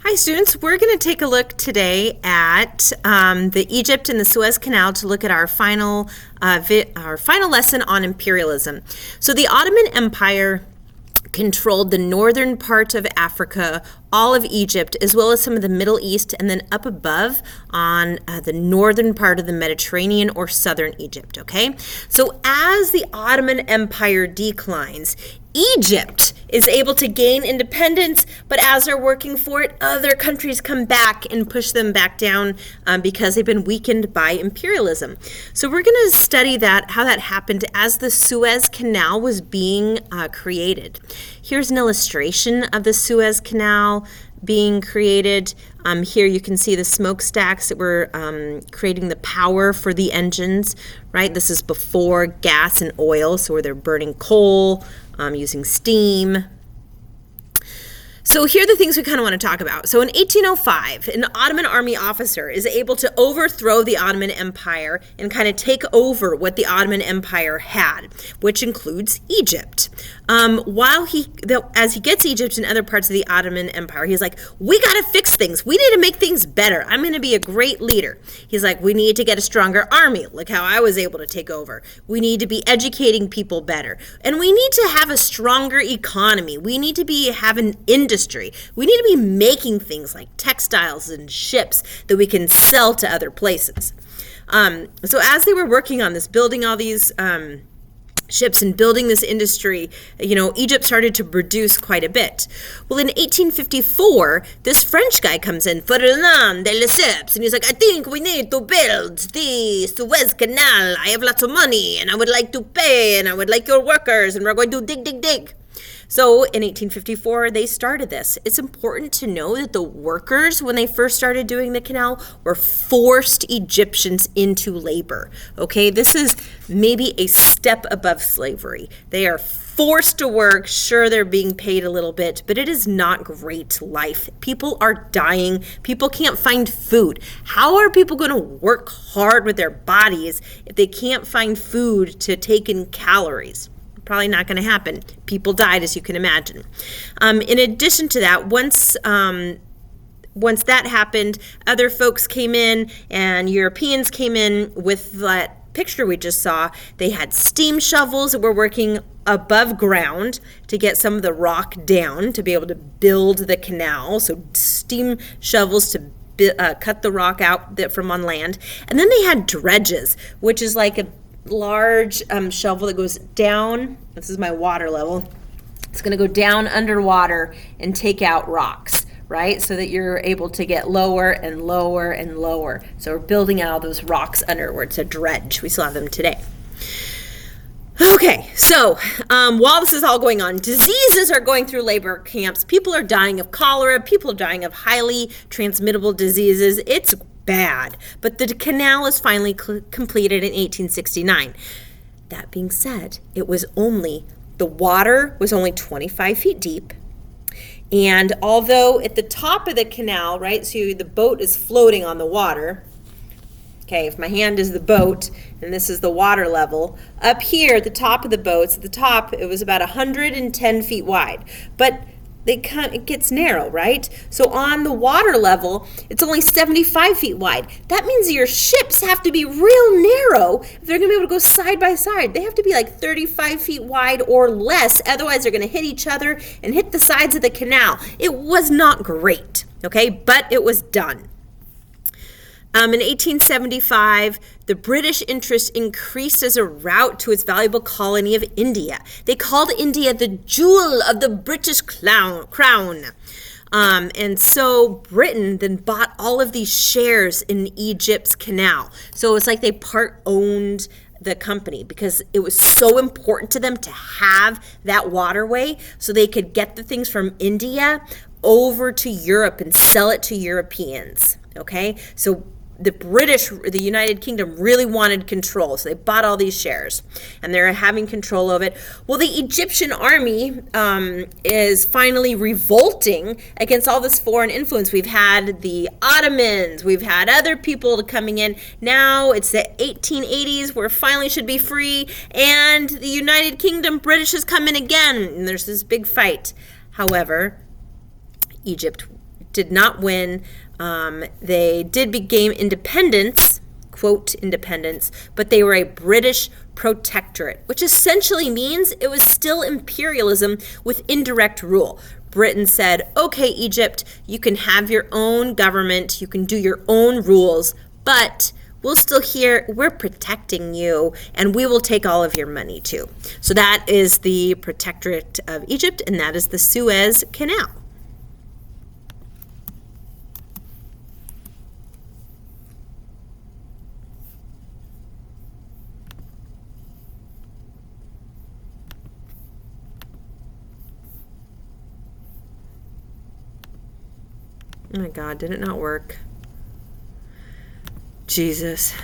Hi students, we're going to take a look today at the Egypt and the Suez Canal to look at our final lesson on imperialism. So the Ottoman Empire controlled the northern part of Africa, all of Egypt, as well as some of the Middle East, and then up above on the northern part of the Mediterranean or southern Egypt, okay? So as the Ottoman Empire declines, Egypt is able to gain independence, but as they're working for it, other countries come back and push them back down because they've been weakened by imperialism. So we're going to study how that happened as the Suez Canal was being created. Here's an illustration of the Suez Canal being created. Here you can see the smokestacks that were creating the power for the engines, right? This is before gas and oil, so where they're burning coal, using steam. So here are the things we kind of want to talk about. So in 1805, an Ottoman army officer is able to overthrow the Ottoman Empire and kind of take over what the Ottoman Empire had, which includes Egypt. As he gets Egypt and other parts of the Ottoman Empire, he's like, we got to fix things. We need to make things better. I'm going to be a great leader. He's like, we need to get a stronger army. Look how I was able to take over. We need to be educating people better. And we need to have a stronger economy. We need to have an industry. We need to be making things like textiles and ships that we can sell to other places. So as they were working on this, building all these ships and building this industry, Egypt started to produce quite a bit. Well, in 1854, this French guy comes in, Ferdinand de Lesseps, and he's like, I think we need to build the Suez Canal. I have lots of money, and I would like to pay, and I would like your workers, and we're going to dig. So in 1854, they started this. It's important to know that the workers, when they first started doing the canal, were forced Egyptians into labor. Okay, this is maybe a step above slavery. They are forced to work. Sure, they're being paid a little bit, but it is not great life. People are dying. People can't find food. How are people going to work hard with their bodies if they can't find food to take in calories? Probably not going to happen. People died, as you can imagine. In addition to that, once that happened, other folks came in and Europeans came in with that picture we just saw. They had steam shovels that were working above ground to get some of the rock down to be able to build the canal. So steam shovels to cut the rock out from on land. And then they had dredges, which is like a large shovel that goes down. This is my water level. It's going to go down underwater and take out rocks, right? So that you're able to get lower and lower and lower. So we're building out all those rocks under where it's a dredge. We still have them today. Okay, so while this is all going on, diseases are going through labor camps. People are dying of cholera. People are dying of highly transmittable diseases. It's bad, but the canal is finally completed in 1869. That being said, the water was only 25 feet deep, and although at the top of the canal, right, so the boat is floating on the water. Okay, if my hand is the boat and this is the water level, up here at the top of the boats, at the top it was about 110 feet wide, but it gets narrow, right? So on the water level, it's only 75 feet wide. That means your ships have to be real narrow if they're going to be able to go side by side. They have to be like 35 feet wide or less. Otherwise, they're going to hit each other and hit the sides of the canal. It was not great, okay? But it was done. In 1875, the British interest increased as a route to its valuable colony of India. They called India the jewel of the British crown. And so Britain then bought all of these shares in Egypt's canal. So it's like they part-owned the company because it was so important to them to have that waterway so they could get the things from India over to Europe and sell it to Europeans. Okay, so the United Kingdom really wanted control, so they bought all these shares, and they're having control of it. Well, the Egyptian army is finally revolting against all this foreign influence. We've had the Ottomans, we've had other people coming in. Now it's the 1880s, where finally should be free, and the United Kingdom, British has come in again, and there's this big fight. However, Egypt did not win. They did gain independence, quote independence, but they were a British protectorate, which essentially means it was still imperialism with indirect rule. Britain said, okay, Egypt, you can have your own government, you can do your own rules, but we'll still we're protecting you, and we will take all of your money too. So that is the protectorate of Egypt, and that is the Suez Canal. Oh my God, did it not work? Jesus.